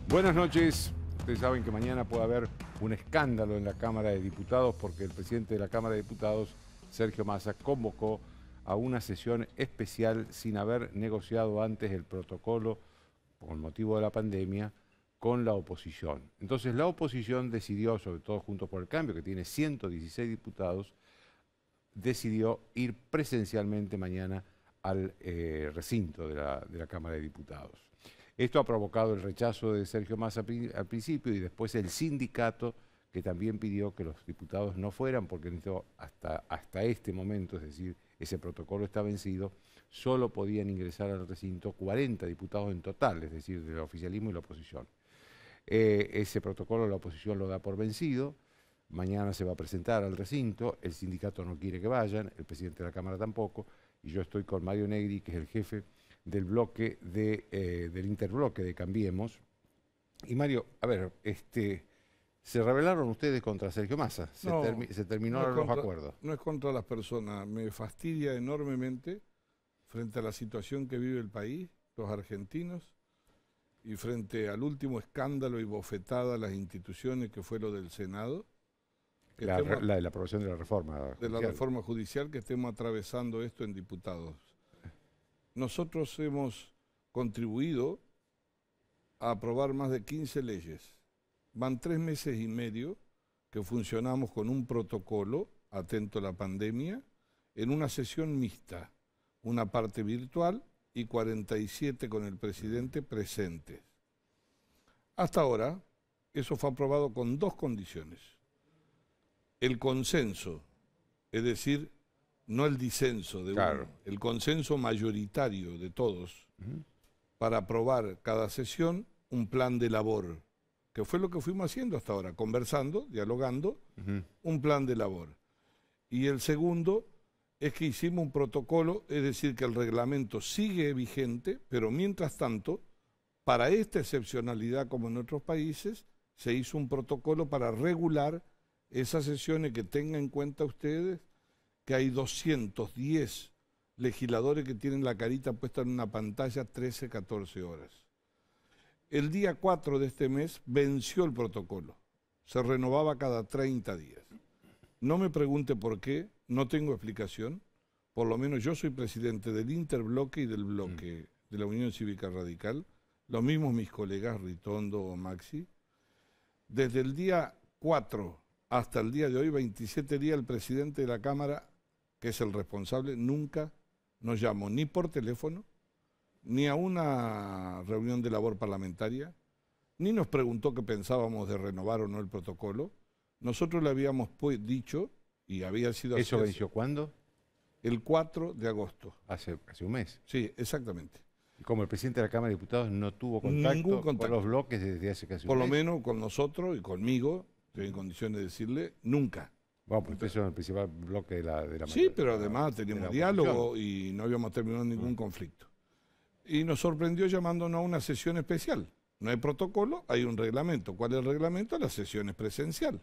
Buenas noches. Ustedes saben que mañana puede haber un escándalo en la Cámara de Diputados porque el presidente de la Cámara de Diputados, Sergio Massa, convocó a una sesión especial sin haber negociado antes el protocolo, con motivo de la pandemia, con la oposición. Entonces la oposición decidió, sobre todo Juntos por el Cambio, que tiene 116 diputados, decidió ir presencialmente mañana al recinto de la Cámara de Diputados. Esto ha provocado el rechazo de Sergio Massa al principio y después el sindicato, que también pidió que los diputados no fueran porque hasta este momento, es decir, ese protocolo está vencido, solo podían ingresar al recinto 40 diputados en total, es decir, del oficialismo y la oposición. Ese protocolo la oposición lo da por vencido, mañana se va a presentar al recinto, el sindicato no quiere que vayan, el presidente de la Cámara tampoco, y yo estoy con Mario Negri, que es el jefe del bloque del interbloque de Cambiemos. Y Mario, a ver, ¿se rebelaron ustedes contra Sergio Massa? ¿Se terminaron los acuerdos? No es contra las personas, me fastidia enormemente frente a la situación que vive el país, los argentinos, y frente al último escándalo y bofetada a las instituciones que fue lo del Senado. La aprobación de la reforma judicial. De la reforma judicial, que estemos atravesando esto en diputados. Nosotros hemos contribuido a aprobar más de 15 leyes. Van 3 meses y medio que funcionamos con un protocolo, atento a la pandemia, en una sesión mixta, una parte virtual y 47 con el presidente presentes. Hasta ahora, eso fue aprobado con 2 condiciones. El consenso, es decir, no el disenso de uno, el consenso mayoritario de todos, para aprobar cada sesión un plan de labor, que fue lo que fuimos haciendo hasta ahora, conversando, dialogando, un plan de labor. Y el segundo es que hicimos un protocolo, es decir, que el reglamento sigue vigente, pero mientras tanto, para esta excepcionalidad como en otros países, se hizo un protocolo para regular esas sesiones, que tengan en cuenta ustedes que hay 210 legisladores que tienen la carita puesta en una pantalla 13, 14 horas. El día 4 de este mes venció el protocolo. Se renovaba cada 30 días. No me pregunte por qué, no tengo explicación. Por lo menos yo soy presidente del interbloque y del bloque de la Unión Cívica Radical. Lo mismo mis colegas Ritondo o Maxi. Desde el día 4 hasta el día de hoy, 27 días, el presidente de la Cámara, que es el responsable, nunca nos llamó ni por teléfono, ni a una reunión de labor parlamentaria, ni nos preguntó qué pensábamos de renovar o no el protocolo. Nosotros le habíamos dicho, y había sido así. ¿Eso venció cuándo? El 4 de agosto. Hace un mes. Sí, exactamente. Y como el presidente de la Cámara de Diputados no tuvo contacto con los bloques desde hace casi un mes. Por lo menos con nosotros y conmigo, estoy en condiciones de decirle, nunca. Bueno, pues ustedes son el principal bloque de la Sí, pero además teníamos diálogo y no habíamos terminado ningún conflicto. Y nos sorprendió llamándonos a una sesión especial. No hay protocolo, hay un reglamento. ¿Cuál es el reglamento? La sesión es presencial.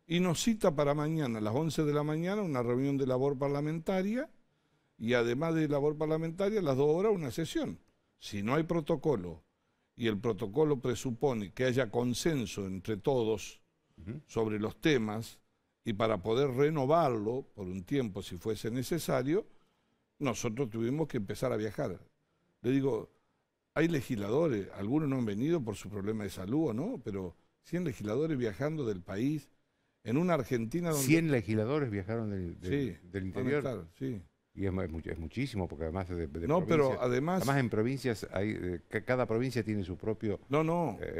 Y nos cita para mañana, a las 11 de la mañana, una reunión de labor parlamentaria, y además de labor parlamentaria, a las 2 horas una sesión. Si no hay protocolo, y el protocolo presupone que haya consenso entre todos sobre los temas, y para poder renovarlo por un tiempo si fuese necesario, nosotros tuvimos que empezar a viajar. Le digo, hay legisladores, algunos no han venido por su problema de salud o no, pero 100 legisladores viajando del país, en una Argentina donde... 100 legisladores viajaron del interior. Claro, sí. Y es muchísimo, porque además de no, pero además en provincias, cada provincia tiene su propio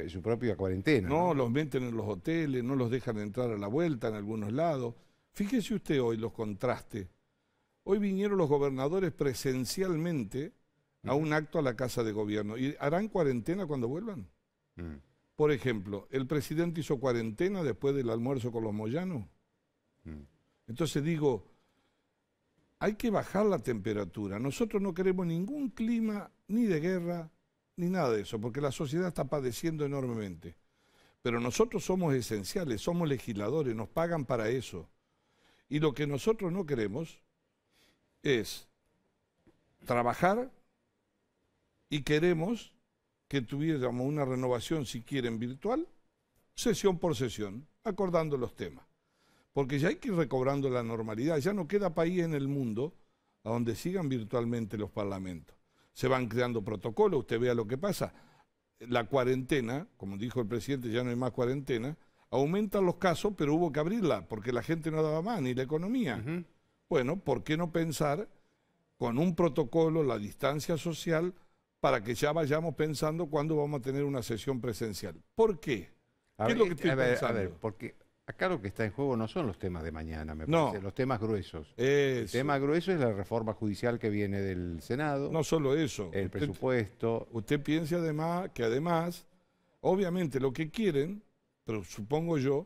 su propia cuarentena. No, los meten en los hoteles, no los dejan entrar a la vuelta en algunos lados. Fíjese usted hoy los contrastes. Hoy vinieron los gobernadores presencialmente a un acto a la Casa de Gobierno. ¿Y harán cuarentena cuando vuelvan? Por ejemplo, el presidente hizo cuarentena después del almuerzo con los Moyanos. Entonces digo, hay que bajar la temperatura. Nosotros no queremos ningún clima ni de guerra ni nada de eso, porque la sociedad está padeciendo enormemente. Pero nosotros somos esenciales, somos legisladores, nos pagan para eso. Y lo que nosotros no queremos es trabajar y queremos que tuviéramos una renovación, si quieren, virtual, sesión por sesión, acordando los temas. Porque ya hay que ir recobrando la normalidad, ya no queda país en el mundo a donde sigan virtualmente los parlamentos. Se van creando protocolos, usted vea lo que pasa. La cuarentena, como dijo el presidente, ya no hay más cuarentena, aumentan los casos, pero hubo que abrirla, porque la gente no daba más, ni la economía. Bueno, ¿por qué no pensar con un protocolo, la distancia social, para que ya vayamos pensando cuándo vamos a tener una sesión presencial? ¿Por qué? ¿Qué es lo que estoy pensando? A ver, porque acá lo que está en juego no son los temas de mañana, me No. parece, los temas gruesos. El El tema grueso es la reforma judicial que viene del Senado, no solo eso. el presupuesto. Usted piense además que obviamente lo que quieren, pero supongo yo,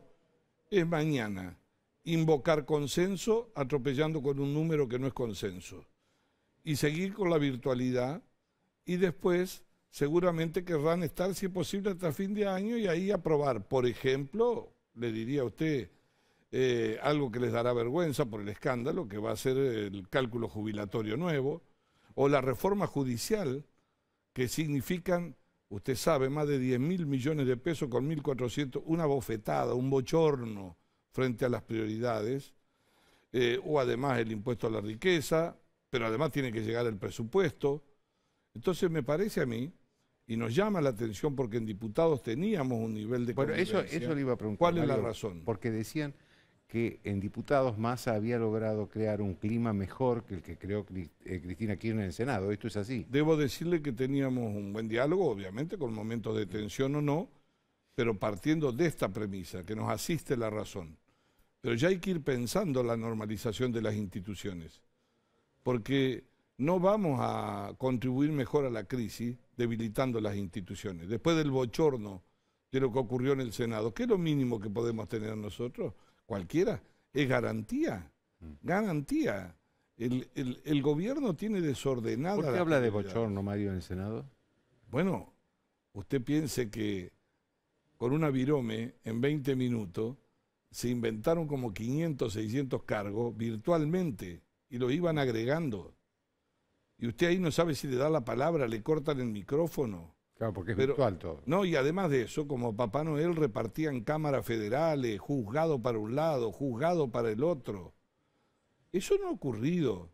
es mañana invocar consenso atropellando con un número que no es consenso y seguir con la virtualidad y después seguramente querrán estar, si es posible, hasta fin de año y ahí aprobar, por ejemplo, le diría a usted, algo que les dará vergüenza por el escándalo, que va a ser el cálculo jubilatorio nuevo, o la reforma judicial, que significan, usted sabe, más de 10.000 millones de pesos con 1.400, una bofetada, un bochorno frente a las prioridades, o además el impuesto a la riqueza, pero además tiene que llegar el presupuesto. Entonces me parece a mí, y nos llama la atención porque en diputados teníamos un nivel de Bueno, eso convivencia. le iba a preguntar. ¿Cuál es la Mario, razón? porque decían que en diputados Massa había logrado crear un clima mejor que el que creó Cristina Kirchner en el Senado. ¿Esto es así? Debo decirle que teníamos un buen diálogo, obviamente, con momentos de tensión o no, pero partiendo de esta premisa, que nos asiste la razón. Pero ya hay que ir pensando la normalización de las instituciones, porque no vamos a contribuir mejor a la crisis debilitando las instituciones. Después del bochorno de lo que ocurrió en el Senado, ¿qué es lo mínimo que podemos tener nosotros? Cualquiera, es garantía, garantía. El gobierno tiene desordenada... ¿Por qué la habla de prioridad. bochorno, Mario, en el Senado? Bueno, usted piense que con una virome en 20 minutos se inventaron como 500, 600 cargos virtualmente y los iban agregando. Y usted ahí no sabe si le da la palabra, le cortan el micrófono. Claro, porque es Pero- virtual todo. No, y además de eso, como Papá Noel repartían cámaras federales, juzgado para un lado, juzgado para el otro. Eso no ha ocurrido.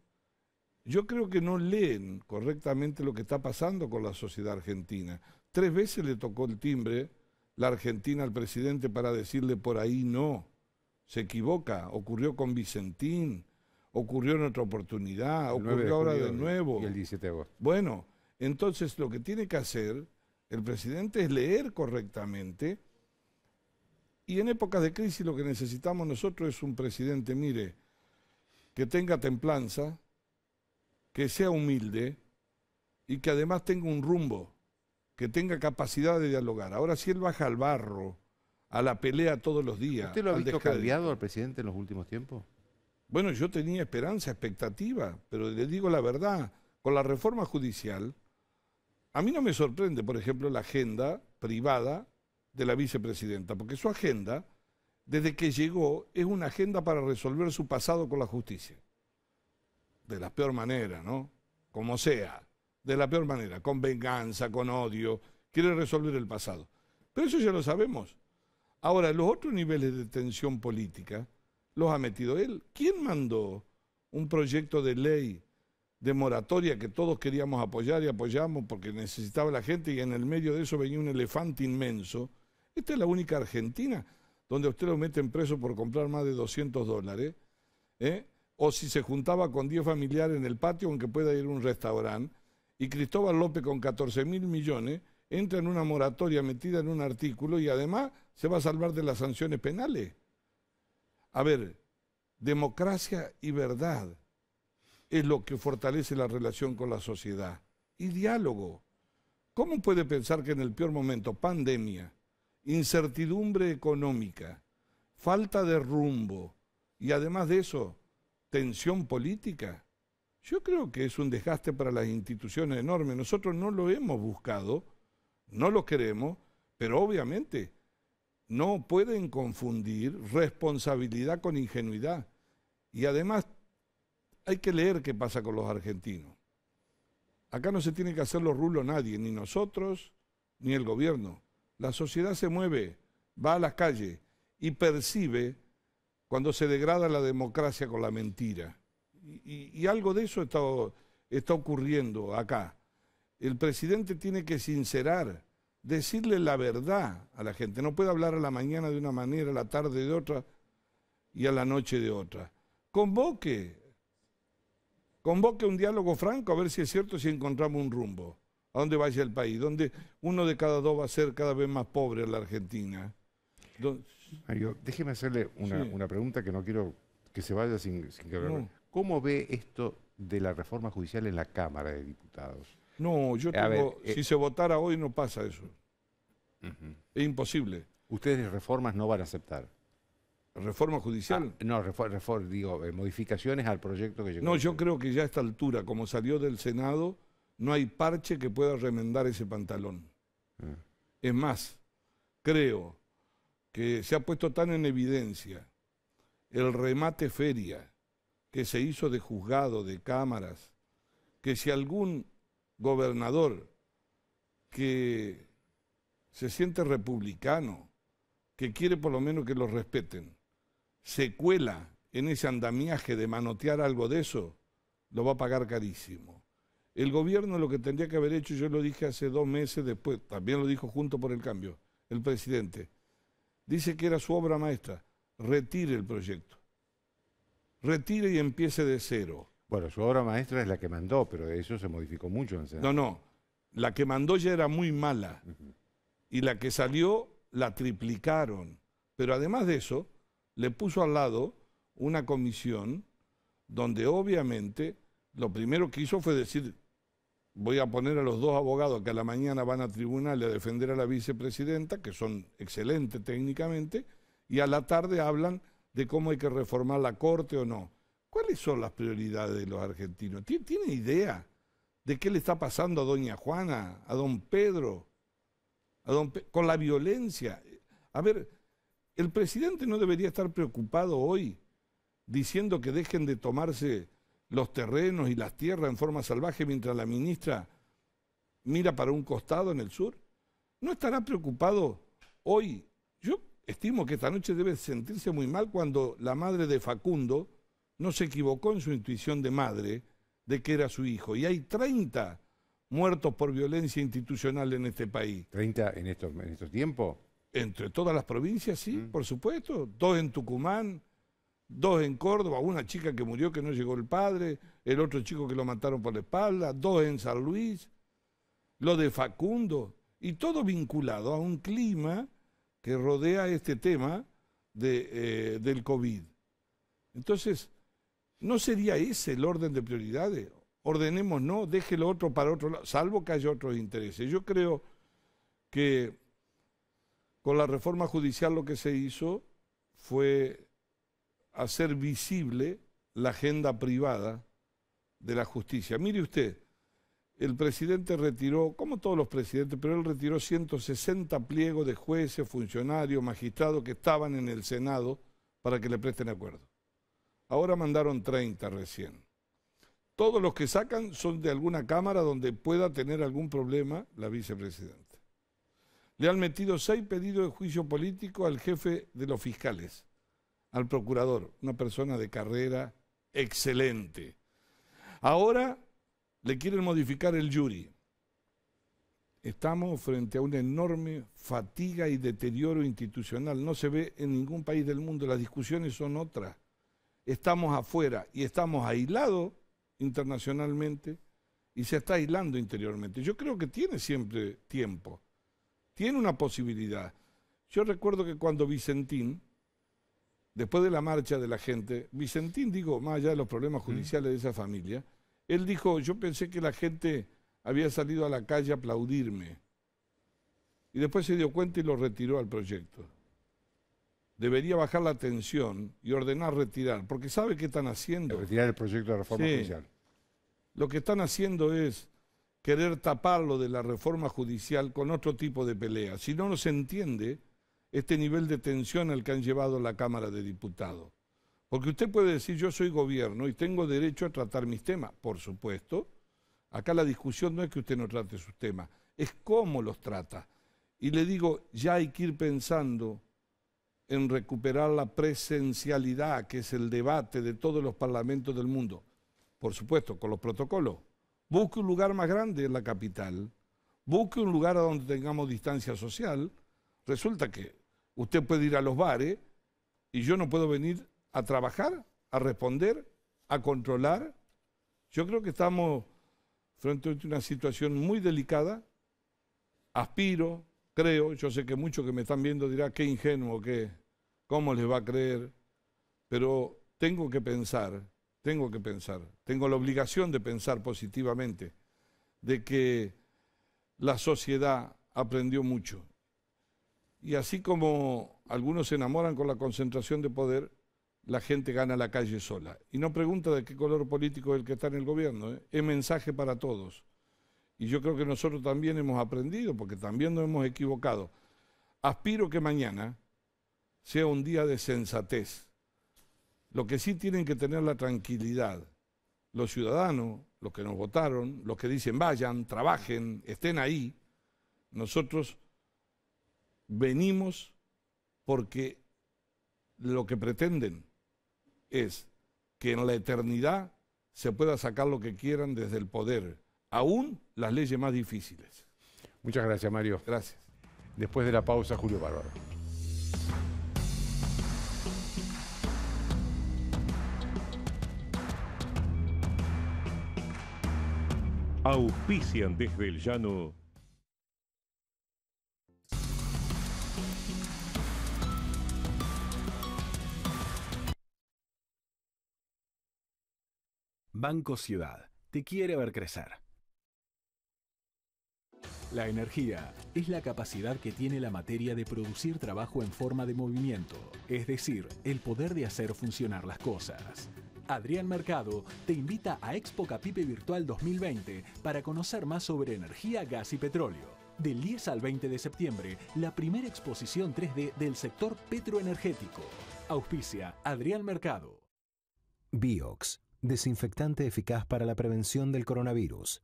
Yo creo que no leen correctamente lo que está pasando con la sociedad argentina. 3 veces le tocó el timbre la Argentina al presidente para decirle por ahí no. Se equivoca. Ocurrió con Vicentín, ocurrió en otra oportunidad, El 9 ocurrió ahora julio de nuevo. Y el 17 de agosto. Bueno, entonces lo que tiene que hacer el presidente es leer correctamente y en épocas de crisis lo que necesitamos nosotros es un presidente, mire, que tenga templanza, que sea humilde y que además tenga un rumbo, que tenga capacidad de dialogar. Ahora si él baja al barro, a la pelea todos los días. ¿Usted lo ha al visto descrédito. cambiado al presidente en los últimos tiempos? Bueno, yo tenía esperanza, expectativa, pero le digo la verdad, con la reforma judicial, a mí no me sorprende, por ejemplo, la agenda privada de la vicepresidenta, porque su agenda, desde que llegó, es una agenda para resolver su pasado con la justicia. De la peor manera, ¿no? Como sea, de la peor manera, con venganza, con odio, quiere resolver el pasado. Pero eso ya lo sabemos. Ahora, los otros niveles de tensión política los ha metido él. ¿Quién mandó un proyecto de ley de moratoria que todos queríamos apoyar y apoyamos porque necesitaba la gente y en el medio de eso venía un elefante inmenso? Esta es la única Argentina donde a usted lo meten preso por comprar más de $200, o si se juntaba con 10 familiares en el patio aunque pueda ir a un restaurante, y Cristóbal López con 14.000 millones entra en una moratoria metida en un artículo y además se va a salvar de las sanciones penales. A ver, democracia y verdad es lo que fortalece la relación con la sociedad. Y diálogo. ¿Cómo puede pensar que en el peor momento, pandemia, incertidumbre económica, falta de rumbo y además de eso, tensión política? Yo creo que es un desgaste para las instituciones enorme. Nosotros no lo hemos buscado, no lo queremos, pero obviamente no pueden confundir responsabilidad con ingenuidad. Y además hay que leer qué pasa con los argentinos. Acá no se tiene que hacer los rulos nadie, ni nosotros, ni el gobierno. La sociedad se mueve, va a las calles y percibe cuando se degrada la democracia con la mentira. Y algo de eso está ocurriendo acá. El presidente tiene que sincerar, decirle la verdad a la gente. No puede hablar a la mañana de una manera, a la tarde de otra y a la noche de otra. Convoque un diálogo franco a ver si es cierto, si encontramos un rumbo. A dónde vaya el país, donde uno de cada dos va a ser cada vez más pobre en la Argentina. Mario, déjeme hacerle una pregunta que no quiero que se vaya sin que hablar. No. ¿Cómo ve esto de la reforma judicial en la Cámara de Diputados? No, si se votara hoy no pasa eso. Es imposible. ¿Ustedes reformas no van a aceptar? ¿Reforma judicial? No, digo, modificaciones al proyecto que llegó. No, yo creo que ya a esta altura, como salió del Senado, no hay parche que pueda remendar ese pantalón. Es más, creo que se ha puesto tan en evidencia el remate feria que se hizo de juzgado, de cámaras, que si algún gobernador que se siente republicano, que quiere por lo menos que lo respeten, se cuela en ese andamiaje de manotear algo de eso, lo va a pagar carísimo. El gobierno lo que tendría que haber hecho, yo lo dije hace 2 meses después, también lo dijo Juntos por el Cambio, el presidente, dice que era su obra maestra, retire el proyecto, retire y empiece de cero. Bueno, su obra maestra es la que mandó, pero eso se modificó mucho en el Senado. No, la que mandó ya era muy mala y la que salió la triplicaron, pero además de eso, le puso al lado una comisión donde obviamente lo primero que hizo fue decir, voy a poner a los 2 abogados que a la mañana van a tribunal a defender a la vicepresidenta, que son excelentes técnicamente, y a la tarde hablan de cómo hay que reformar la Corte o no. ¿Cuáles son las prioridades de los argentinos? ¿Tiene idea de qué le está pasando a doña Juana, a don Pedro, con la violencia? A ver, el presidente no debería estar preocupado hoy diciendo que dejen de tomarse los terrenos y las tierras en forma salvaje mientras la ministra mira para un costado en el sur. ¿No estará preocupado hoy? Yo estimo que esta noche debe sentirse muy mal cuando la madre de Facundo no se equivocó en su intuición de madre de que era su hijo. Y hay 30 muertos por violencia institucional en este país. ¿30 en estos tiempos? Entre todas las provincias, sí, por supuesto. 2 en Tucumán, 2 en Córdoba, una chica que murió que no llegó el padre, el otro chico que lo mataron por la espalda, 2 en San Luis, lo de Facundo, y todo vinculado a un clima que rodea este tema del COVID. Entonces, ¿no sería ese el orden de prioridades? Ordenemos, no, deje lo otro para otro lado, salvo que haya otros intereses. Yo creo que con la reforma judicial lo que se hizo fue hacer visible la agenda privada de la justicia. Mire usted, el presidente retiró, como todos los presidentes, pero él retiró 160 pliegos de jueces, funcionarios, magistrados que estaban en el Senado para que le presten acuerdo. Ahora mandaron 30 recién. Todos los que sacan son de alguna cámara donde pueda tener algún problema la vicepresidenta. Le han metido 6 pedidos de juicio político al jefe de los fiscales, al procurador, una persona de carrera excelente. Ahora le quieren modificar el jury. Estamos frente a una enorme fatiga y deterioro institucional. No se ve en ningún país del mundo, las discusiones son otras. Estamos afuera y estamos aislados internacionalmente y se está aislando interiormente. Yo creo que tiene siempre tiempo, tiene una posibilidad. Yo recuerdo que cuando Vicentín, después de la marcha de la gente, Vicentín, digo, más allá de los problemas judiciales de esa familia, él dijo, yo pensé que la gente había salido a la calle a aplaudirme. Y después se dio cuenta y lo retiró al proyecto. Debería bajar la tensión y ordenar retirar, porque ¿sabe qué están haciendo? Retirar el proyecto de reforma judicial. Lo que están haciendo es querer taparlo de la reforma judicial con otro tipo de pelea. Si no, no se entiende este nivel de tensión al que han llevado la Cámara de Diputados. Porque usted puede decir, yo soy gobierno y tengo derecho a tratar mis temas. Por supuesto, acá la discusión no es que usted no trate sus temas, es cómo los trata. Y le digo, ya hay que ir pensando en recuperar la presencialidad, que es el debate de todos los parlamentos del mundo. Por supuesto, con los protocolos. Busque un lugar más grande en la capital, busque un lugar a donde tengamos distancia social. Resulta que usted puede ir a los bares y yo no puedo venir a trabajar, a responder, a controlar. Yo creo que estamos frente a una situación muy delicada. Aspiro, creo, yo sé que muchos que me están viendo dirán qué ingenuo, cómo les va a creer, pero tengo que pensar, tengo la obligación de pensar positivamente, de que la sociedad aprendió mucho. Y así como algunos se enamoran con la concentración de poder, la gente gana la calle sola. Y no pregunta de qué color político es el que está en el gobierno, es mensaje para todos. Y yo creo que nosotros también hemos aprendido, porque también nos hemos equivocado. Aspiro que mañana sea un día de sensatez. Lo que sí tienen que tener la tranquilidad, los ciudadanos, los que nos votaron, los que dicen vayan, trabajen, estén ahí. Nosotros venimos porque lo que pretenden es que en la eternidad se pueda sacar lo que quieran desde el poder, aún las leyes más difíciles. Muchas gracias, Mario. Gracias. Después de la pausa, Julio Bárbaro. Auspician desde el llano. Banco Ciudad te quiere ver crecer. La energía es la capacidad que tiene la materia de producir trabajo en forma de movimiento, es decir, el poder de hacer funcionar las cosas. Adrián Mercado te invita a Expo Capipe Virtual 2020 para conocer más sobre energía, gas y petróleo. Del 10 al 20 de septiembre, la primera exposición 3D del sector petroenergético. Auspicia Adrián Mercado. Biox, desinfectante eficaz para la prevención del coronavirus.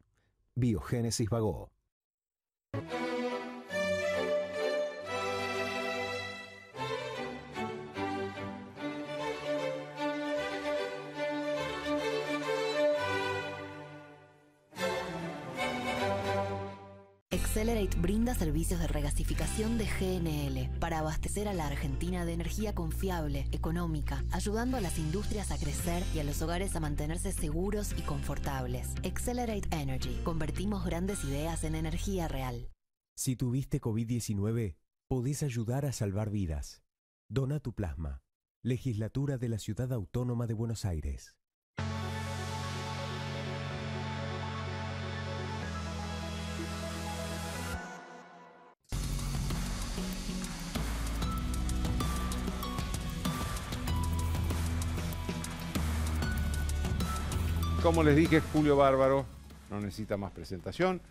Biogénesis Bagó. Accelerate brinda servicios de regasificación de GNL para abastecer a la Argentina de energía confiable, económica, ayudando a las industrias a crecer y a los hogares a mantenerse seguros y confortables. Accelerate Energy. Convertimos grandes ideas en energía real. Si tuviste COVID-19, podés ayudar a salvar vidas. Dona tu plasma. Legislatura de la Ciudad Autónoma de Buenos Aires. Como les dije, Julio Bárbaro no necesita más presentación.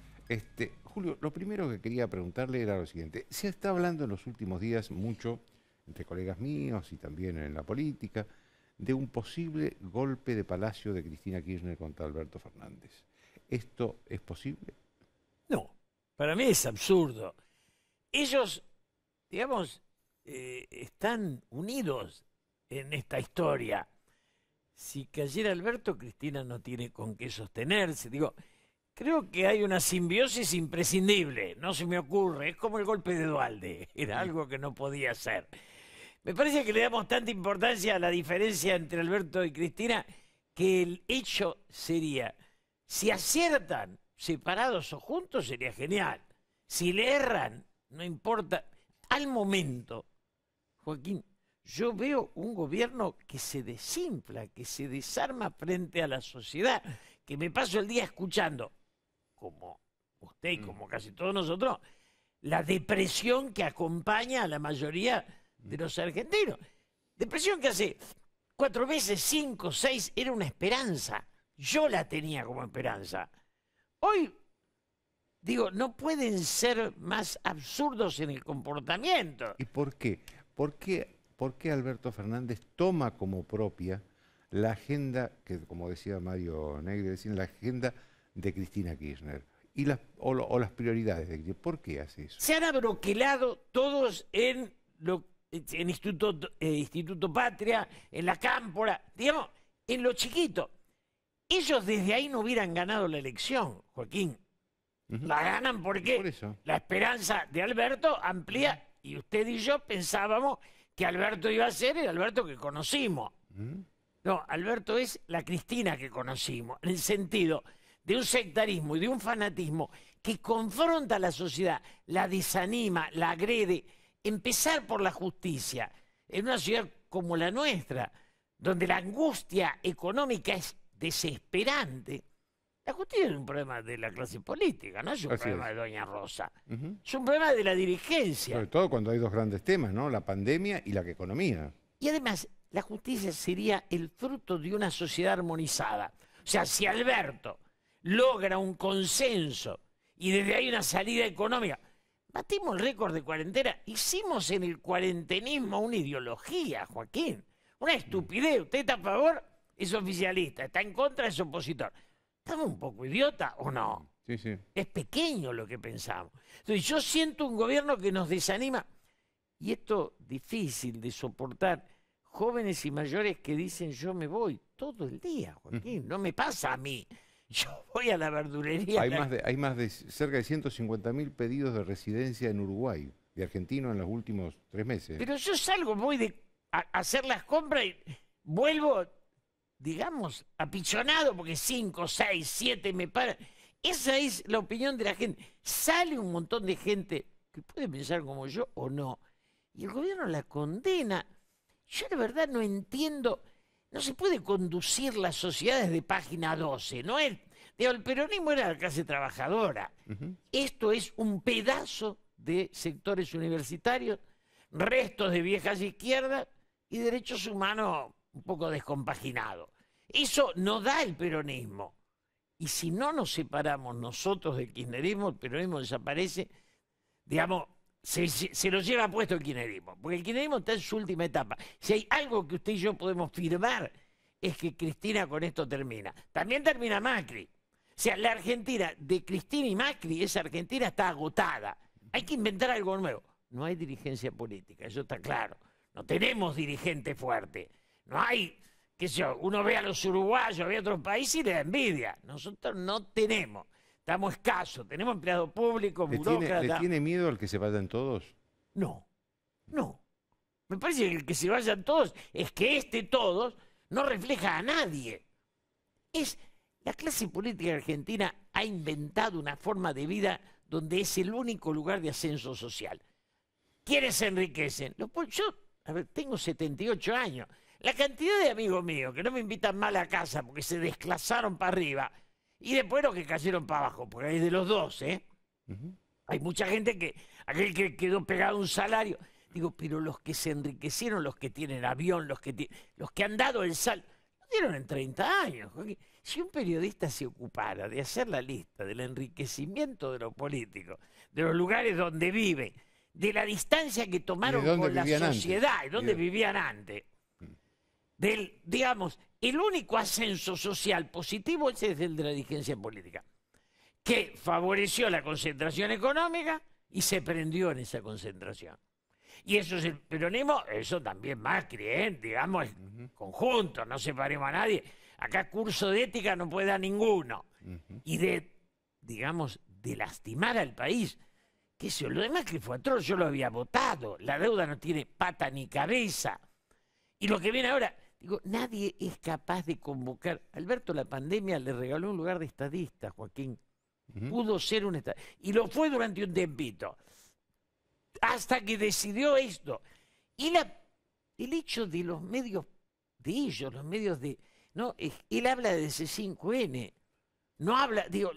Julio, lo primero que quería preguntarle era lo siguiente. Se está hablando en los últimos días mucho, entre colegas míos y también en la política, de un posible golpe de palacio de Cristina Kirchner contra Alberto Fernández. ¿Esto es posible? No, para mí es absurdo. Ellos, digamos, están unidos en esta historia. Si cayera Alberto, Cristina no tiene con qué sostenerse. Digo, creo que hay una simbiosis imprescindible, no se me ocurre. Es como el golpe de Duhalde, era algo que no podía ser. Me parece que le damos tanta importancia a la diferencia entre Alberto y Cristina que el hecho sería, si aciertan separados o juntos sería genial. Si le erran, no importa. Al momento, Joaquín, yo veo un gobierno que se desinfla, que se desarma frente a la sociedad, que me paso el día escuchando, como usted y como casi todos nosotros, la depresión que acompaña a la mayoría de los argentinos. Depresión que hace 4 meses, 5, 6, era una esperanza. Yo la tenía como esperanza. Hoy, digo, no pueden ser más absurdos en el comportamiento. ¿Y por qué? ¿Por qué Alberto Fernández toma como propia la agenda, que como decía Mario Negri, la agenda de Cristina Kirchner? Y o las prioridades de Cristina. ¿Por qué hace eso? Se han abroquelado todos en Instituto Patria, en la Cámpora, digamos, en lo chiquito. Ellos desde ahí no hubieran ganado la elección, Joaquín. La ganan porque Por eso. la esperanza de Alberto amplía, y usted y yo pensábamos que Alberto iba a ser el Alberto que conocimos. No, Alberto es la Cristina que conocimos, en el sentido de un sectarismo y de un fanatismo que confronta a la sociedad, la desanima, la agrede. Empezar por la justicia, en una ciudad como la nuestra, donde la angustia económica es desesperante. La justicia es un problema de la clase política, no es un problema de Doña Rosa. Es un problema de la dirigencia. Sobre todo cuando hay dos grandes temas, ¿no? La pandemia y la economía. Y además, la justicia sería el fruto de una sociedad armonizada. O sea, si Alberto logra un consenso y desde ahí una salida económica, batimos el récord de cuarentena, hicimos en el cuarentenismo una ideología, Joaquín, una estupidez. Usted está a favor, es oficialista, está en contra, es opositor. ¿Estamos un poco idiotas o no? Sí, sí. Es pequeño lo que pensamos. Entonces yo siento un gobierno que nos desanima. Y esto difícil de soportar. Jóvenes y mayores que dicen yo me voy todo el día, Joaquín. No me pasa a mí. Yo voy a la verdulería. Hay más de cerca de 150.000 pedidos de residencia en Uruguay, de argentinos en los últimos 3 meses. Pero yo salgo, voy a hacer las compras y vuelvo, digamos, apichonado porque 5, 6, 7 me paran. Esa es la opinión de la gente. Sale un montón de gente que puede pensar como yo o no. Y el gobierno la condena. Yo de verdad no entiendo. No se puede conducir las sociedades de página 12. No es, digo, el peronismo era la clase trabajadora. Esto es un pedazo de sectores universitarios, restos de viejas izquierdas y derechos humanos un poco descompaginados. Eso no da el peronismo. Y si no nos separamos nosotros del kirchnerismo, el peronismo desaparece, digamos, se lo lleva puesto el kirchnerismo, porque el kirchnerismo está en su última etapa. Si hay algo que usted y yo podemos firmar, es que Cristina con esto termina. También termina Macri. O sea, la Argentina de Cristina y Macri, esa Argentina está agotada. Hay que inventar algo nuevo. No hay dirigencia política, eso está claro. No tenemos dirigente fuerte. No hay, qué sé yo, uno ve a los uruguayos, ve a otros países y le da envidia. Nosotros no tenemos. Estamos escasos, tenemos empleados públicos, burócratas. ¿Le tiene miedo al que se vayan todos? No, no. Me parece que el que se vayan todos es que todos no refleja a nadie. La clase política argentina ha inventado una forma de vida donde es el único lugar de ascenso social. ¿Quiénes se enriquecen? Yo, a ver, tengo 78 años. La cantidad de amigos míos que no me invitan mal a casa porque se desclasaron para arriba, y después los que cayeron para abajo, porque hay de los dos, ¿eh? Hay mucha gente aquel que quedó pegado a un salario. Digo, pero los que se enriquecieron, los que tienen avión, los que han dado el salto, lo dieron en 30 años. Si un periodista se ocupara de hacer la lista del enriquecimiento de los políticos, de los lugares donde vive, de la distancia que tomaron con la sociedad y donde vivían antes, digamos, el único ascenso social positivo es el de la dirigencia política, que favoreció la concentración económica y se prendió en esa concentración. Y eso es el peronismo, eso también Macri, digamos, es conjunto, no separemos a nadie. Acá curso de ética no puede dar ninguno. Y digamos, de lastimar al país. ¿Qué sé yo? Lo de Macri fue atroz, yo lo había votado. La deuda no tiene pata ni cabeza. Y lo que viene ahora, digo, nadie es capaz de convocar. Alberto, la pandemia le regaló un lugar de estadista, Joaquín. Pudo ser un estadista. Y lo fue durante un tiempito. Hasta que decidió esto. Y el hecho de los medios de ellos, los medios de... No, él habla de C5N. No habla, digo,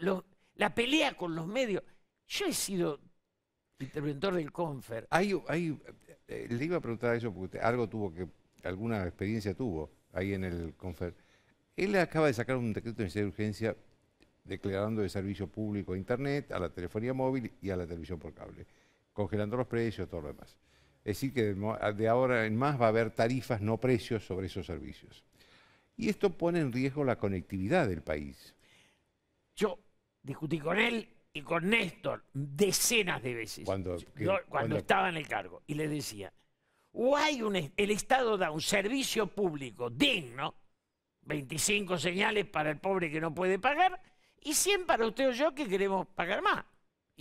la pelea con los medios. Yo he sido interventor del Confer. Le iba a preguntar eso porque algo alguna experiencia tuvo ahí en el Confer. Él acaba de sacar un decreto de necesidad de urgencia declarando de servicio público a Internet, a la telefonía móvil y a la televisión por cable, congelando los precios, todo lo demás. Es decir, que de ahora en más va a haber tarifas, no precios, sobre esos servicios. Y esto pone en riesgo la conectividad del país. Yo discutí con él y con Néstor decenas de veces Cuando estaba en el cargo, y le decía, o hay el Estado da un servicio público digno, 25 señales para el pobre que no puede pagar, y 100 para usted o yo que queremos pagar más.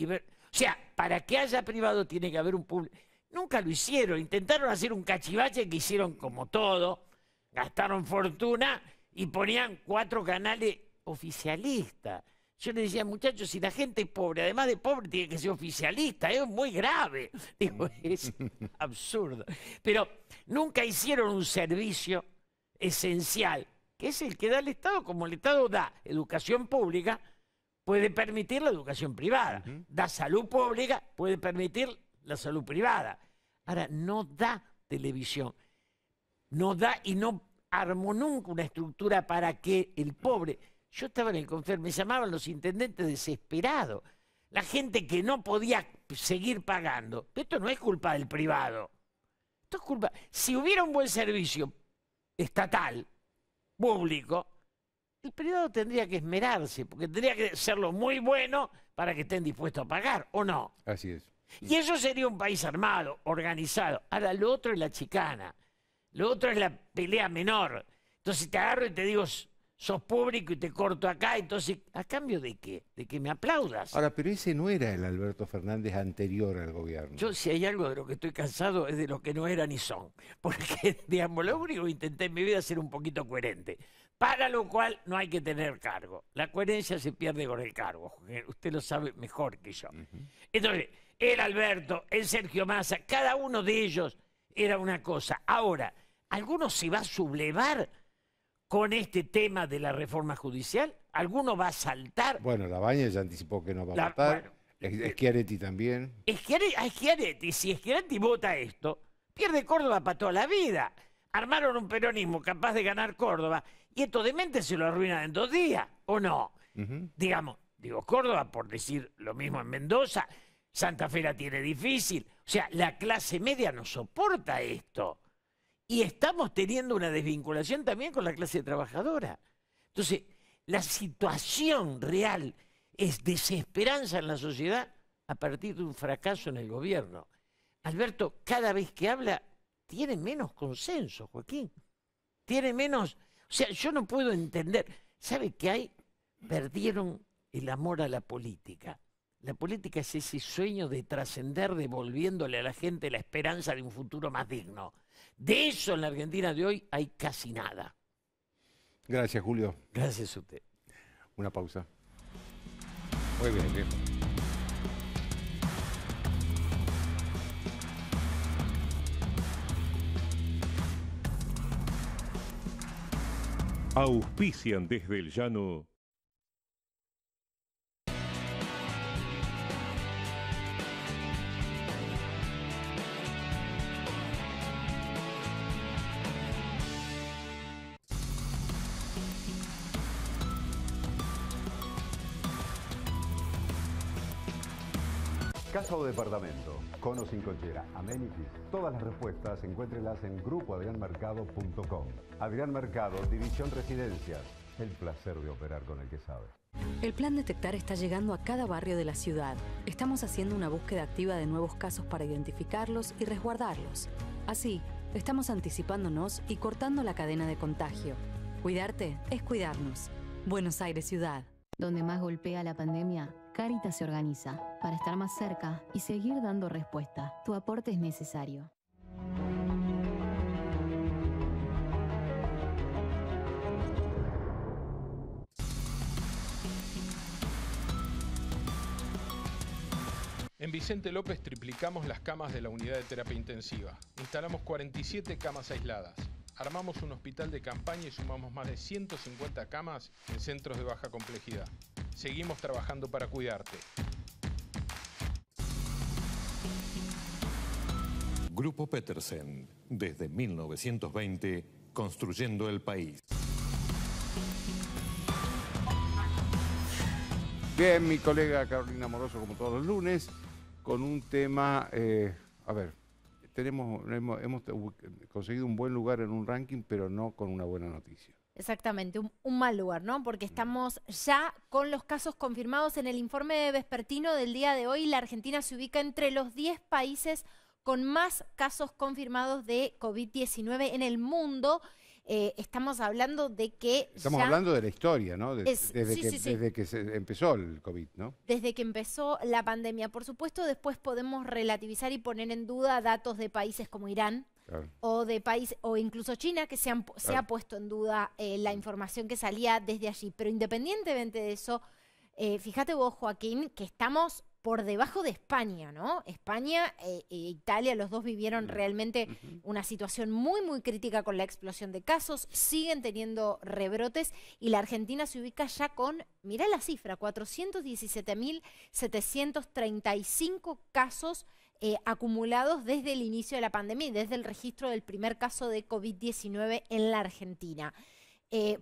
O sea, para que haya privado tiene que haber un público. Nunca lo hicieron, intentaron hacer un cachivache que hicieron como todo, gastaron fortuna y ponían 4 canales oficialistas. Yo le decía, muchachos, si la gente es pobre, además de pobre, tiene que ser oficialista, es muy grave. Digo, es absurdo. Pero nunca hicieron un servicio esencial, que es el que da el Estado. Como el Estado da educación pública, puede permitir la educación privada. Da salud pública, puede permitir la salud privada. Ahora, no da televisión. No da y no armó nunca una estructura para que el pobre... Yo estaba en el Confer, me llamaban los intendentes desesperados. La gente que no podía seguir pagando. Esto no es culpa del privado. Esto es culpa... Si hubiera un buen servicio estatal, público, el privado tendría que esmerarse, porque tendría que serlo muy bueno para que estén dispuestos a pagar, ¿o no? Así es. Y eso sería un país armado, organizado. Ahora, lo otro es la chicana. Lo otro es la pelea menor. Entonces te agarro y te digo, sos público y te corto acá. Entonces, ¿a cambio de qué? De que me aplaudas. Ahora, pero ese no era el Alberto Fernández anterior al gobierno. Yo, si hay algo de lo que estoy cansado, es de lo que no eran ni son. Porque, digamos, lo único que intenté en mi vida es ser un poquito coherente. Para lo cual no hay que tener cargo. La coherencia se pierde con el cargo. Usted lo sabe mejor que yo. Entonces, el Alberto, el Sergio Massa, cada uno de ellos era una cosa. Ahora, ¿alguno se va a sublevar con este tema de la reforma judicial? ¿Alguno va a saltar? Bueno, Labaña ya anticipó que no va a votar. Bueno, Schiaretti también. Schiaretti, si Schiaretti vota esto, pierde Córdoba para toda la vida. Armaron un peronismo capaz de ganar Córdoba y esto demente se lo arruinan en 2 días, ¿o no? Digo, Córdoba, por decir lo mismo en Mendoza, Santa Fe la tiene difícil. O sea, la clase media no soporta esto. Y estamos teniendo una desvinculación también con la clase trabajadora. Entonces, la situación real es desesperanza en la sociedad a partir de un fracaso en el gobierno. Alberto, cada vez que habla, tiene menos consenso, Joaquín. Tiene menos... O sea, yo no puedo entender. ¿Sabe qué hay? Perdieron el amor a la política. La política es ese sueño de trascender devolviéndole a la gente la esperanza de un futuro más digno. De eso en la Argentina de hoy hay casi nada. Gracias, Julio. Gracias a usted. Una pausa. Muy bien, viejo. Auspician desde el llano. Casa o departamento, con o sin cochera, amenities, todas las respuestas encuéntrelas en grupoadrianmercado.com. Adrián Mercado, División Residencias, el placer de operar con el que sabe. El Plan Detectar está llegando a cada barrio de la ciudad. Estamos haciendo una búsqueda activa de nuevos casos para identificarlos y resguardarlos. Así, estamos anticipándonos y cortando la cadena de contagio. Cuidarte es cuidarnos. Buenos Aires Ciudad. Donde más golpea la pandemia, Cáritas se organiza para estar más cerca y seguir dando respuesta. Tu aporte es necesario. En Vicente López triplicamos las camas de la unidad de terapia intensiva. Instalamos 47 camas aisladas. Armamos un hospital de campaña y sumamos más de 150 camas en centros de baja complejidad. Seguimos trabajando para cuidarte. Grupo Petersen, desde 1920, construyendo el país. Bien, mi colega Carolina Moroso, como todos los lunes, con un tema, a ver, hemos conseguido un buen lugar en un ranking, pero no con una buena noticia. Exactamente, un mal lugar, ¿no? Porque estamos ya con los casos confirmados. En el informe vespertino del día de hoy, la Argentina se ubica entre los 10 países con más casos confirmados de COVID-19 en el mundo. Estamos hablando de que Estamos hablando de la historia, ¿no? Desde que se empezó el COVID, ¿no? Desde que empezó la pandemia. Por supuesto, después podemos relativizar y poner en duda datos de países como Irán, claro, o incluso China, que se ha puesto en duda la información que salía desde allí. Pero independientemente de eso, fíjate vos, Joaquín, que estamos por debajo de España, ¿no? España e Italia, los dos vivieron realmente una situación muy, muy crítica con la explosión de casos, siguen teniendo rebrotes y la Argentina se ubica ya con, mirá la cifra, 417.735 casos acumulados desde el inicio de la pandemia y desde el registro del primer caso de COVID-19 en la Argentina.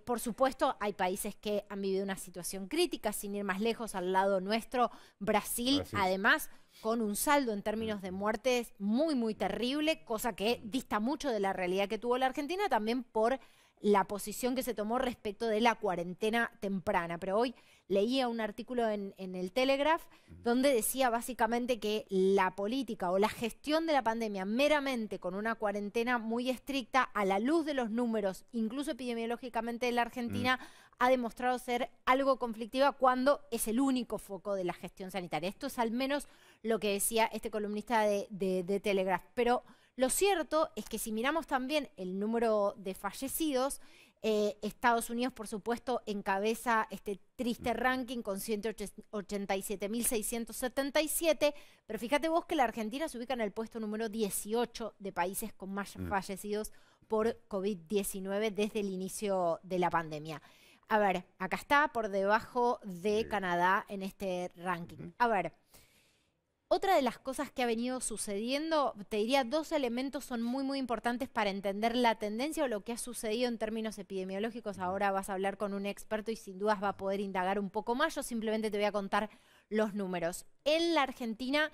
Por supuesto, hay países que han vivido una situación crítica, sin ir más lejos, al lado nuestro, Brasil, además, con un saldo en términos de muertes muy, muy terrible, cosa que dista mucho de la realidad que tuvo la Argentina, también por la posición que se tomó respecto de la cuarentena temprana. Pero hoy leía un artículo en el Telegraph donde decía básicamente que la política o la gestión de la pandemia meramente con una cuarentena muy estricta, a la luz de los números, incluso epidemiológicamente de la Argentina, ha demostrado ser algo conflictiva cuando es el único foco de la gestión sanitaria. Esto es al menos lo que decía este columnista de Telegraph. Pero lo cierto es que si miramos también el número de fallecidos, Estados Unidos, por supuesto, encabeza este triste ranking con 187.677, pero fíjate vos que la Argentina se ubica en el puesto número 18 de países con más fallecidos por COVID-19 desde el inicio de la pandemia. A ver, acá está por debajo de Canadá en este ranking. A ver, otra de las cosas que ha venido sucediendo, te diría, dos elementos son muy, muy importantes para entender la tendencia o lo que ha sucedido en términos epidemiológicos. Ahora vas a hablar con un experto y sin dudas va a poder indagar un poco más. Yo simplemente te voy a contar los números. En la Argentina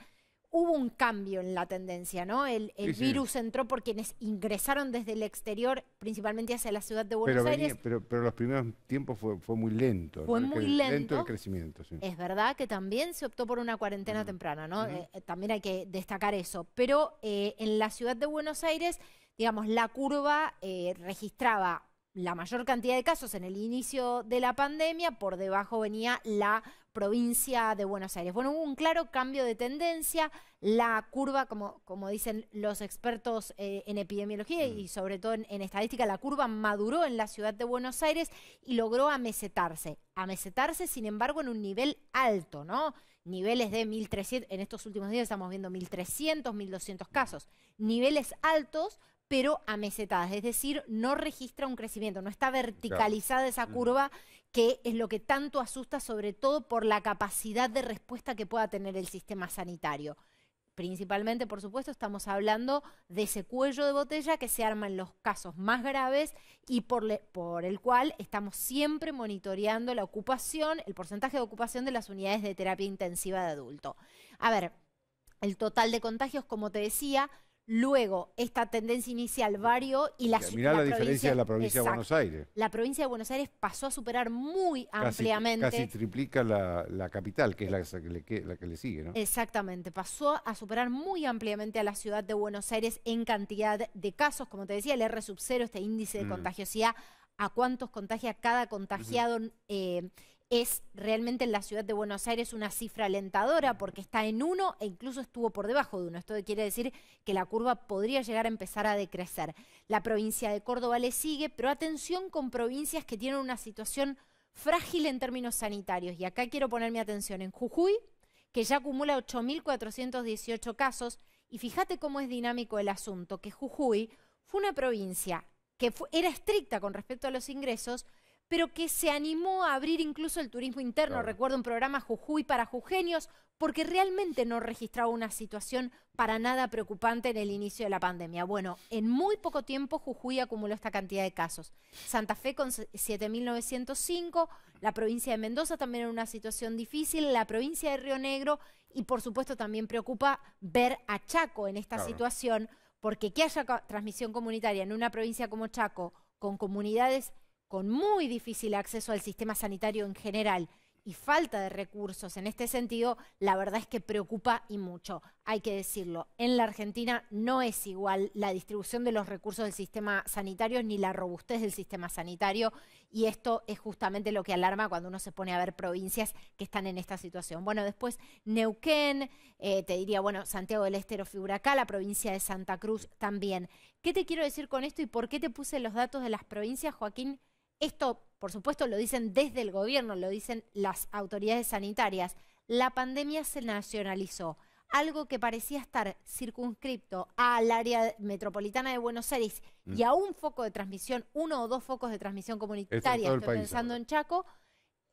hubo un cambio en la tendencia, ¿no? El virus entró por quienes ingresaron desde el exterior, principalmente hacia la ciudad de Buenos Aires. Pero los primeros tiempos fue muy lento. Fue muy lento el crecimiento, sí. Es verdad que también se optó por una cuarentena temprana, ¿no? También hay que destacar eso. Pero en la ciudad de Buenos Aires, digamos, la curva registraba la mayor cantidad de casos en el inicio de la pandemia, por debajo venía la provincia de Buenos Aires. Bueno, hubo un claro cambio de tendencia, la curva, como dicen los expertos en epidemiología y sobre todo en estadística, la curva maduró en la ciudad de Buenos Aires y logró amesetarse. Amesetarse, sin embargo, en un nivel alto, ¿no? Niveles de 1.300, en estos últimos días estamos viendo 1.300, 1.200 casos. Niveles altos, pero amesetadas, es decir, no registra un crecimiento, no está verticalizada esa curva, que es lo que tanto asusta, sobre todo por la capacidad de respuesta que pueda tener el sistema sanitario. Principalmente, por supuesto, estamos hablando de ese cuello de botella que se arma en los casos más graves y por el cual estamos siempre monitoreando la ocupación, el porcentaje de ocupación de las unidades de terapia intensiva de adulto. A ver, el total de contagios, como te decía, luego esta tendencia inicial varió y mirá la diferencia de la provincia de Buenos Aires. La provincia de Buenos Aires pasó a superar muy ampliamente. Casi triplica la capital, que es la que le sigue, ¿no? Exactamente, pasó a superar muy ampliamente a la ciudad de Buenos Aires en cantidad de casos. Como te decía, el R0, este índice de contagiosidad, a cuántos contagia cada contagiado, es realmente en la ciudad de Buenos Aires una cifra alentadora porque está en 1 e incluso estuvo por debajo de 1. Esto quiere decir que la curva podría llegar a empezar a decrecer. La provincia de Córdoba le sigue, pero atención con provincias que tienen una situación frágil en términos sanitarios. Y acá quiero poner mi atención en Jujuy, que ya acumula 8.418 casos. Y fíjate cómo es dinámico el asunto, que Jujuy fue una provincia que era estricta con respecto a los ingresos, pero que se animó a abrir incluso el turismo interno. Recuerdo un programa Jujuy para jujeños, porque realmente no registraba una situación para nada preocupante en el inicio de la pandemia. Bueno, en muy poco tiempo Jujuy acumuló esta cantidad de casos. Santa Fe con 7.905, la provincia de Mendoza también en una situación difícil, la provincia de Río Negro, y por supuesto también preocupa ver a Chaco en esta situación, porque que haya transmisión comunitaria en una provincia como Chaco, con comunidades con muy difícil acceso al sistema sanitario en general y falta de recursos en este sentido, la verdad es que preocupa y mucho. Hay que decirlo, en la Argentina no es igual la distribución de los recursos del sistema sanitario ni la robustez del sistema sanitario, y esto es justamente lo que alarma cuando uno se pone a ver provincias que están en esta situación. Bueno, después Neuquén, te diría, bueno, Santiago del Estero figura acá, la provincia de Santa Cruz también. ¿Qué te quiero decir con esto y por qué te puse los datos de las provincias, Joaquín? Esto, por supuesto, lo dicen desde el gobierno, lo dicen las autoridades sanitarias. La pandemia se nacionalizó. Algo que parecía estar circunscripto al área metropolitana de Buenos Aires y a un foco de transmisión, 1 o 2 focos de transmisión comunitaria, estoy pensando en Chaco,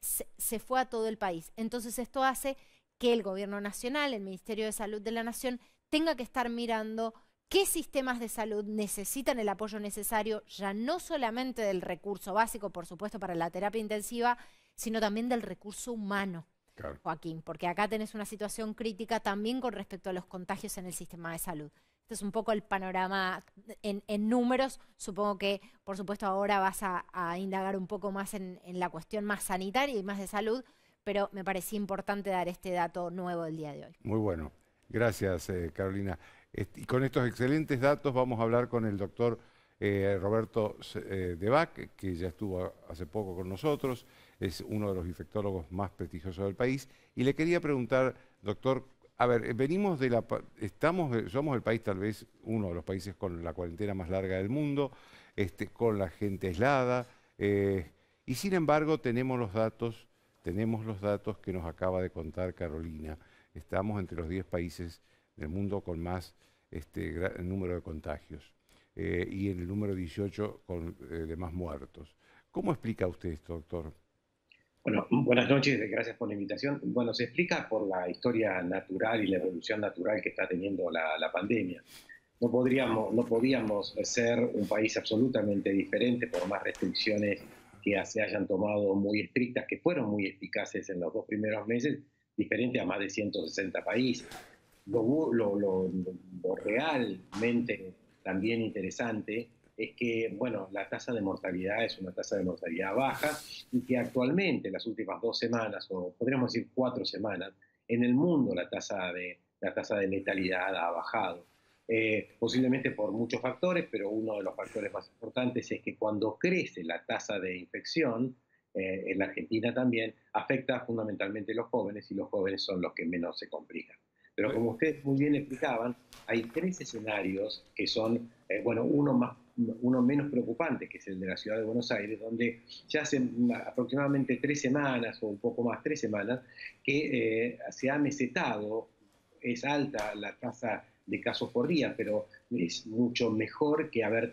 se fue a todo el país. Entonces esto hace que el gobierno nacional, el Ministerio de Salud de la Nación, tenga que estar mirando qué sistemas de salud necesitan el apoyo necesario, ya no solamente del recurso básico, por supuesto, para la terapia intensiva, sino también del recurso humano, claro, Joaquín, porque acá tenés una situación crítica también con respecto a los contagios en el sistema de salud. Este es un poco el panorama en números. Supongo que, por supuesto, ahora vas a indagar un poco más en la cuestión más sanitaria y más de salud, pero me parecía importante dar este dato nuevo del día de hoy. Muy bueno. Gracias, Carolina. Y con estos excelentes datos vamos a hablar con el doctor Roberto Debac, que ya estuvo hace poco con nosotros, es uno de los infectólogos más prestigiosos del país. Y le quería preguntar, doctor, a ver, venimos de somos el país, tal vez uno de los países con la cuarentena más larga del mundo, con la gente aislada, y sin embargo tenemos los datos que nos acaba de contar Carolina. Estamos entre los 10 países del mundo con más número de contagios y en el número 18 de más muertos. ¿Cómo explica usted esto, doctor? Bueno, buenas noches, gracias por la invitación. Bueno, se explica por la historia natural y la evolución natural que está teniendo la pandemia. No podíamos ser un país absolutamente diferente por más restricciones que se hayan tomado muy estrictas, que fueron muy eficaces en los 2 primeros meses, diferente a más de 160 países. Lo realmente también interesante es que, bueno, la tasa de mortalidad es una tasa de mortalidad baja y que actualmente, las últimas 2 semanas, o podríamos decir 4 semanas, en el mundo la tasa de letalidad ha bajado. Posiblemente por muchos factores, pero uno de los factores más importantes es que cuando crece la tasa de infección, en la Argentina también, afecta fundamentalmente a los jóvenes, y los jóvenes son los que menos se complican. Pero como ustedes muy bien explicaban, hay 3 escenarios que son, uno menos preocupante, que es el de la ciudad de Buenos Aires, donde ya hace aproximadamente 3 semanas, o un poco más, 3 semanas, que se ha mesetado. Es alta la tasa de casos por día, pero es mucho mejor que haber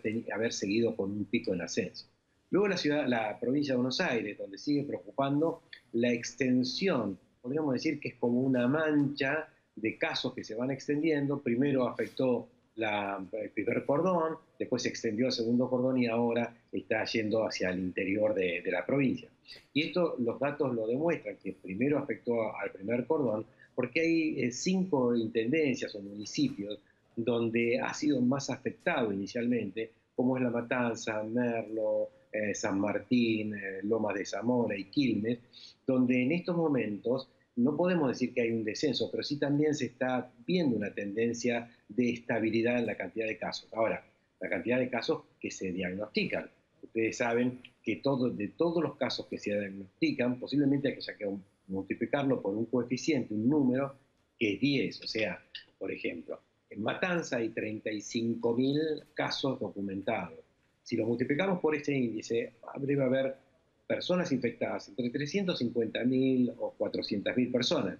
seguido con un pico en ascenso. Luego la provincia de Buenos Aires, donde sigue preocupando la extensión, podríamos decir que es como una mancha de casos que se van extendiendo. Primero afectó el primer cordón, después se extendió al segundo cordón y ahora está yendo hacia el interior de la provincia. Y esto, los datos lo demuestran, que primero afectó al primer cordón, porque hay 5 intendencias o municipios donde ha sido más afectado inicialmente, como es La Matanza, Merlo, San Martín, Lomas de Zamora y Quilmes, donde en estos momentos no podemos decir que hay un descenso, pero sí también se está viendo una tendencia de estabilidad en la cantidad de casos. Ahora, la cantidad de casos que se diagnostican. Ustedes saben que de todos los casos que se diagnostican, posiblemente hay que multiplicarlo por un coeficiente, un número, que es 10. O sea, por ejemplo, en Matanza hay 35.000 casos documentados. Si lo multiplicamos por ese índice, debe haber personas infectadas entre 350.000 o 400.000 personas,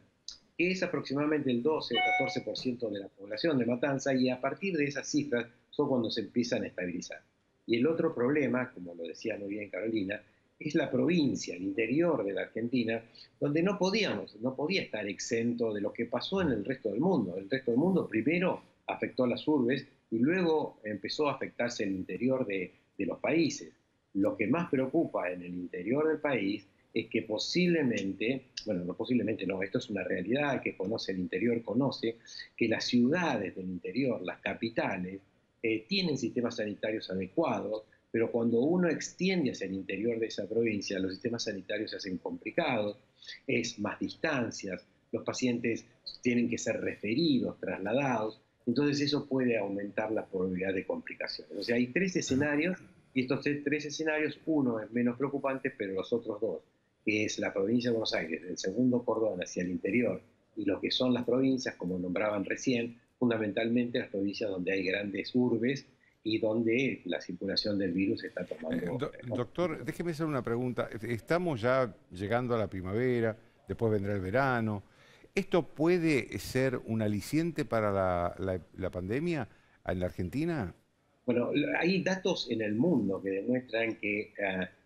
que es aproximadamente el 12 o 14% de la población de Matanza, y a partir de esas cifras son cuando se empiezan a estabilizar. Y el otro problema, como lo decía muy bien Carolina, es la provincia, el interior de la Argentina, donde no podía estar exento de lo que pasó en el resto del mundo. El resto del mundo primero afectó a las urbes y luego empezó a afectarse el interior de los países. Lo que más preocupa en el interior del país es que posiblemente, bueno, no posiblemente, no, esto es una realidad que conoce el interior, conoce que las ciudades del interior, las capitales, tienen sistemas sanitarios adecuados, Pero cuando uno extiende hacia el interior de esa provincia, los sistemas sanitarios se hacen complicados, es más distancias, los pacientes tienen que ser referidos, trasladados, entonces eso puede aumentar la probabilidad de complicaciones. O sea, hay 3 escenarios, y estos 3 escenarios, uno es menos preocupante, pero los otros 2, que es la provincia de Buenos Aires, el segundo cordón hacia el interior, y lo que son las provincias, como nombraban recién, fundamentalmente las provincias donde hay grandes urbes y donde la circulación del virus está tomando... Doctor, déjeme hacer una pregunta. Estamos ya llegando a la primavera, después vendrá el verano. ¿Esto puede ser un aliciente para la pandemia en la Argentina? Bueno, hay datos en el mundo que demuestran que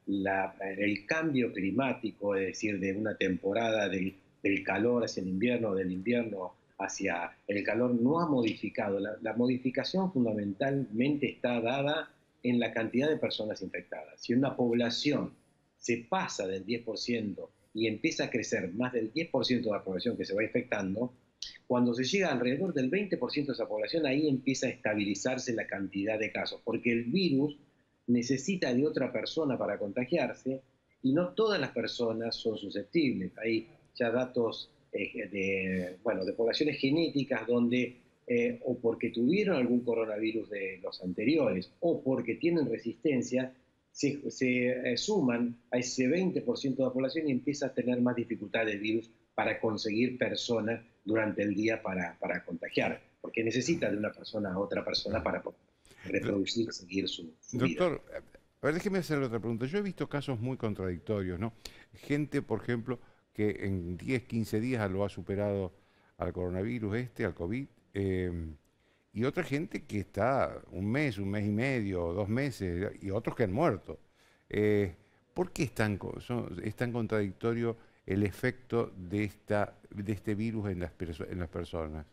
el cambio climático, es decir, de una temporada del calor hacia el invierno, del invierno hacia el calor, no ha modificado. La modificación fundamentalmente está dada en la cantidad de personas infectadas. Si una población se pasa del 10% y empieza a crecer más del 10% de la población que se va infectando, cuando se llega alrededor del 20% de esa población, ahí empieza a estabilizarse la cantidad de casos, porque el virus necesita de otra persona para contagiarse y no todas las personas son susceptibles. Hay ya datos de poblaciones genéticas donde o porque tuvieron algún coronavirus de los anteriores o porque tienen resistencia, se suman a ese 20% de la población y empieza a tener más dificultad del virus para conseguir personas durante el día para contagiar, porque necesita de una persona a otra persona para reproducir y seguir su Doctor, vida. a ver, déjeme hacerle otra pregunta. Yo he visto casos muy contradictorios, ¿no? Gente, por ejemplo, que en 10, 15 días lo ha superado al coronavirus al COVID, y otra gente que está un mes y medio, 2 meses, y otros que han muerto. ¿Por qué es tan contradictorio el efecto de este virus en las personas?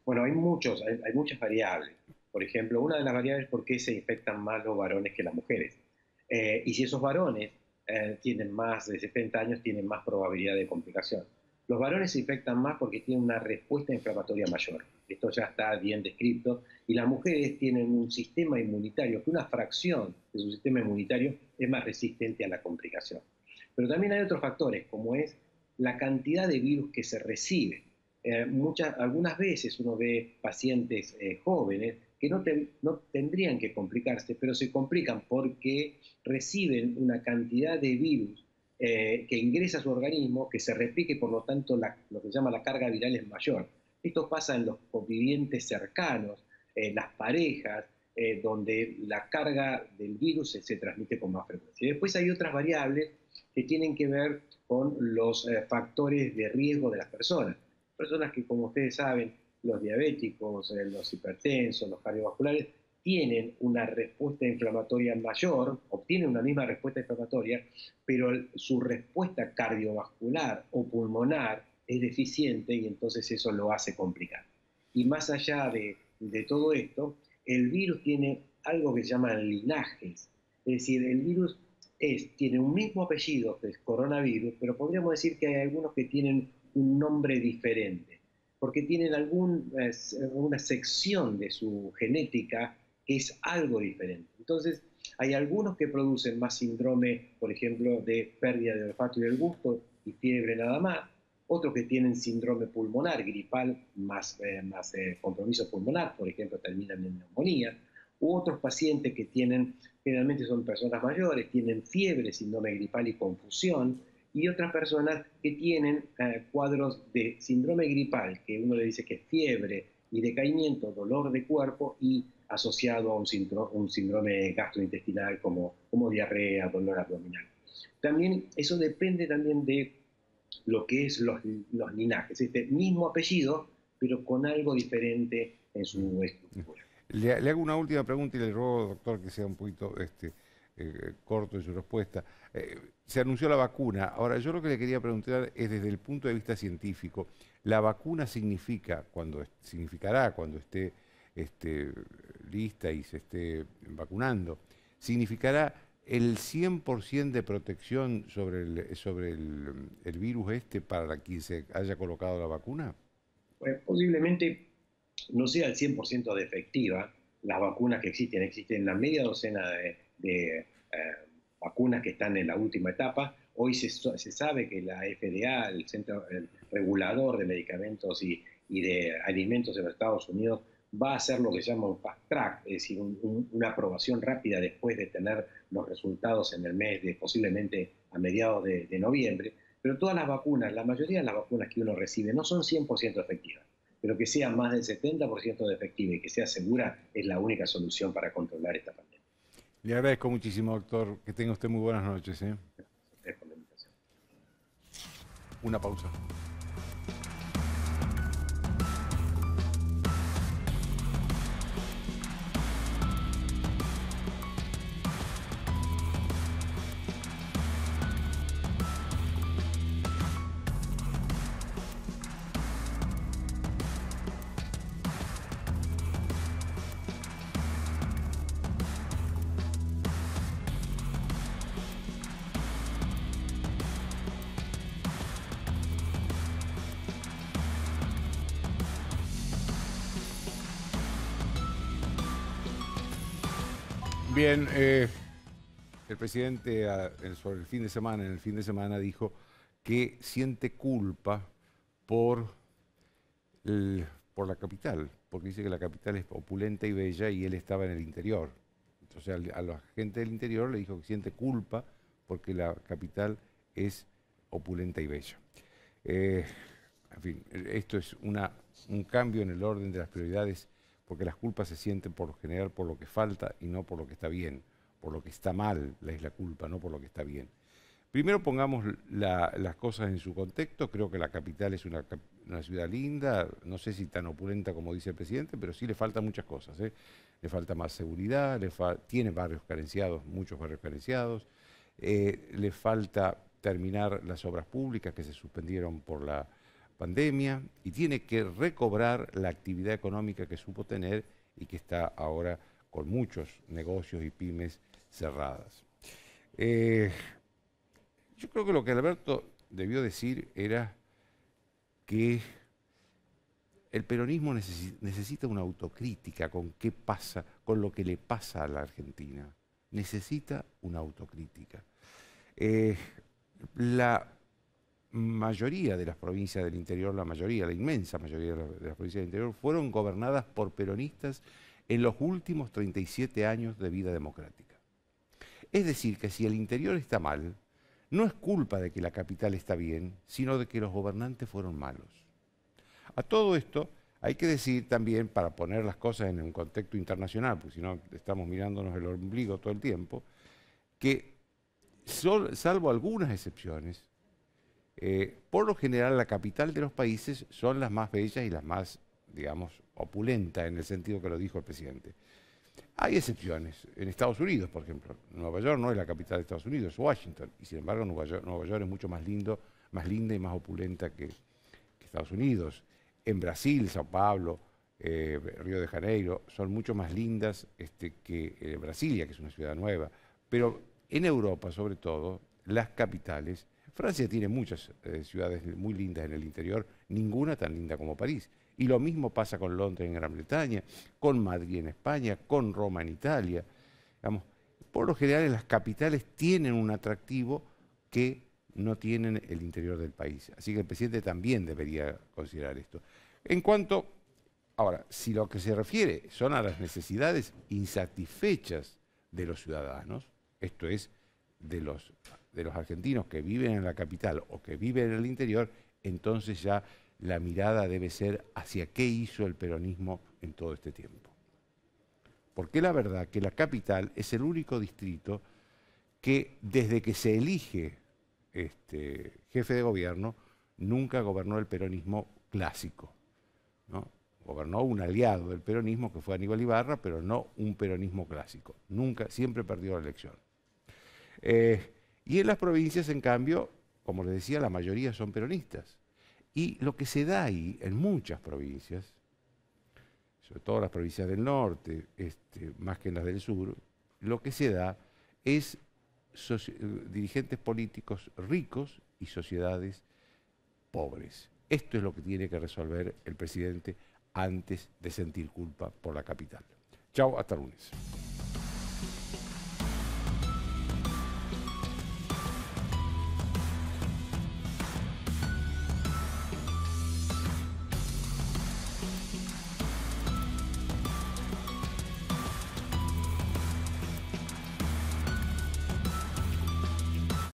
Bueno, hay muchas variables. Por ejemplo, una de las variables es por qué se infectan más los varones que las mujeres. Y si esos varones tienen más de 70 años, tienen más probabilidad de complicación. Los varones se infectan más porque tienen una respuesta inflamatoria mayor. Esto ya está bien descrito. Y las mujeres tienen un sistema inmunitario, que una fracción de su sistema inmunitario es más resistente a la complicación. Pero también hay otros factores, como es la cantidad de virus que se recibe. Algunas veces uno ve pacientes jóvenes que no tendrían que complicarse, pero se complican porque reciben una cantidad de virus que ingresa a su organismo, que se replique, por lo tanto lo que se llama la carga viral es mayor. Esto pasa en los convivientes cercanos, las parejas, donde la carga del virus se transmite con más frecuencia. Y después hay otras variables que tienen que ver con los factores de riesgo de las personas. Personas que, como ustedes saben, los diabéticos, los hipertensos, los cardiovasculares, tienen una respuesta inflamatoria mayor, obtienen una misma respuesta inflamatoria, pero su respuesta cardiovascular o pulmonar es deficiente y entonces eso lo hace complicar. Y más allá de todo esto, el virus tiene algo que se llaman linajes. Es decir, el virus tiene un mismo apellido que es coronavirus, pero podríamos decir que hay algunos que tienen un nombre diferente, porque tienen alguna sección de su genética que es algo diferente. Entonces, hay algunos que producen más síndrome, por ejemplo, de pérdida del olfato y del gusto y fiebre nada más, otros que tienen síndrome pulmonar, gripal, más compromiso pulmonar, por ejemplo, terminan en neumonía, u otros pacientes que generalmente son personas mayores, tienen fiebre, síndrome gripal y confusión, y otras personas que tienen cuadros de síndrome gripal, que uno le dice que es fiebre y decaimiento, dolor de cuerpo y asociado a un síndrome gastrointestinal como diarrea, dolor abdominal. También eso depende también de lo que es los linajes, este mismo apellido, pero con algo diferente en su estructura. Le hago una última pregunta y le ruego, doctor, que sea un poquito corto en su respuesta. Se anunció la vacuna. Ahora, yo lo que le quería preguntar es desde el punto de vista científico. ¿La vacuna significará cuando esté lista y se esté vacunando, significará el 100% de protección sobre el virus para quien se haya colocado la vacuna? Pues posiblemente no sea el 100% de efectiva. Las vacunas que existen la media docena vacunas que están en la última etapa. Hoy se sabe que la FDA, el Centro Regulador de Medicamentos y de Alimentos de los Estados Unidos, va a hacer lo que se llama un fast track, es decir, una aprobación rápida después de tener los resultados en el mes de posiblemente a mediados de noviembre. Pero todas las vacunas, la mayoría de las vacunas que uno recibe no son 100% efectivas, pero que sea más del 70% de efectiva y que sea segura es la única solución para controlar esta pandemia. Le agradezco muchísimo, doctor. Que tenga usted muy buenas noches. Gracias por la invitación. Una pausa. Bien, el presidente sobre el fin de semana, en el fin de semana dijo que siente culpa por la capital, porque dice que la capital es opulenta y bella y él estaba en el interior. Entonces a la gente del interior le dijo que siente culpa porque la capital es opulenta y bella. En fin, esto es un cambio en el orden de las prioridades, porque las culpas se sienten por lo general por lo que falta y no por lo que está bien. Por lo que está mal es la culpa, no por lo que está bien. Primero pongamos las cosas en su contexto. Creo que la capital es una ciudad linda, no sé si tan opulenta como dice el presidente, pero sí le faltan muchas cosas. Le falta más seguridad, tiene barrios carenciados, muchos barrios carenciados, le falta terminar las obras públicas que se suspendieron por la pandemia y tiene que recobrar la actividad económica que supo tener y que está ahora con muchos negocios y pymes cerradas. Yo creo que lo que Alberto debió decir era que el peronismo necesita una autocrítica con qué pasa, con lo que le pasa a la Argentina. Necesita una autocrítica. La mayoría de las provincias del interior, la inmensa mayoría de las provincias del interior, fueron gobernadas por peronistas en los últimos 37 años de vida democrática. Es decir, que si el interior está mal, no es culpa de que la capital está bien, sino de que los gobernantes fueron malos. A todo esto hay que decir también, para poner las cosas en un contexto internacional, porque si no estamos mirándonos el ombligo todo el tiempo, que salvo algunas excepciones, por lo general la capital de los países son las más bellas y las más, digamos, opulentas, en el sentido que lo dijo el presidente. Hay excepciones. En Estados Unidos, por ejemplo, Nueva York no es la capital de Estados Unidos, es Washington, y sin embargo Nueva York es mucho más linda y más opulenta que Estados Unidos. En Brasil, Sao Paulo, Río de Janeiro, son mucho más lindas que Brasilia, que es una ciudad nueva. Pero en Europa, sobre todo, las capitales, Francia tiene muchas ciudades muy lindas en el interior, ninguna tan linda como París. Y lo mismo pasa con Londres en Gran Bretaña, con Madrid en España, con Roma en Italia. Digamos, por lo general las capitales tienen un atractivo que no tienen el interior del país. Así que el presidente también debería considerar esto. Ahora, si lo que se refiere son a las necesidades insatisfechas de los ciudadanos, esto es, de los argentinos que viven en la capital o que viven en el interior, entonces ya la mirada debe ser hacia qué hizo el peronismo en todo este tiempo. Porque la verdad que la capital es el único distrito que desde que se elige jefe de gobierno, nunca gobernó el peronismo clásico, ¿no? Gobernó un aliado del peronismo que fue Aníbal Ibarra, pero no un peronismo clásico. Nunca, siempre perdió la elección. Y en las provincias, en cambio, como les decía, la mayoría son peronistas. Y lo que se da ahí, en muchas provincias, sobre todo las provincias del norte, más que en las del sur, lo que se da es dirigentes políticos ricos y sociedades pobres. Esto es lo que tiene que resolver el presidente antes de sentir culpa por la capital. Chao, hasta lunes.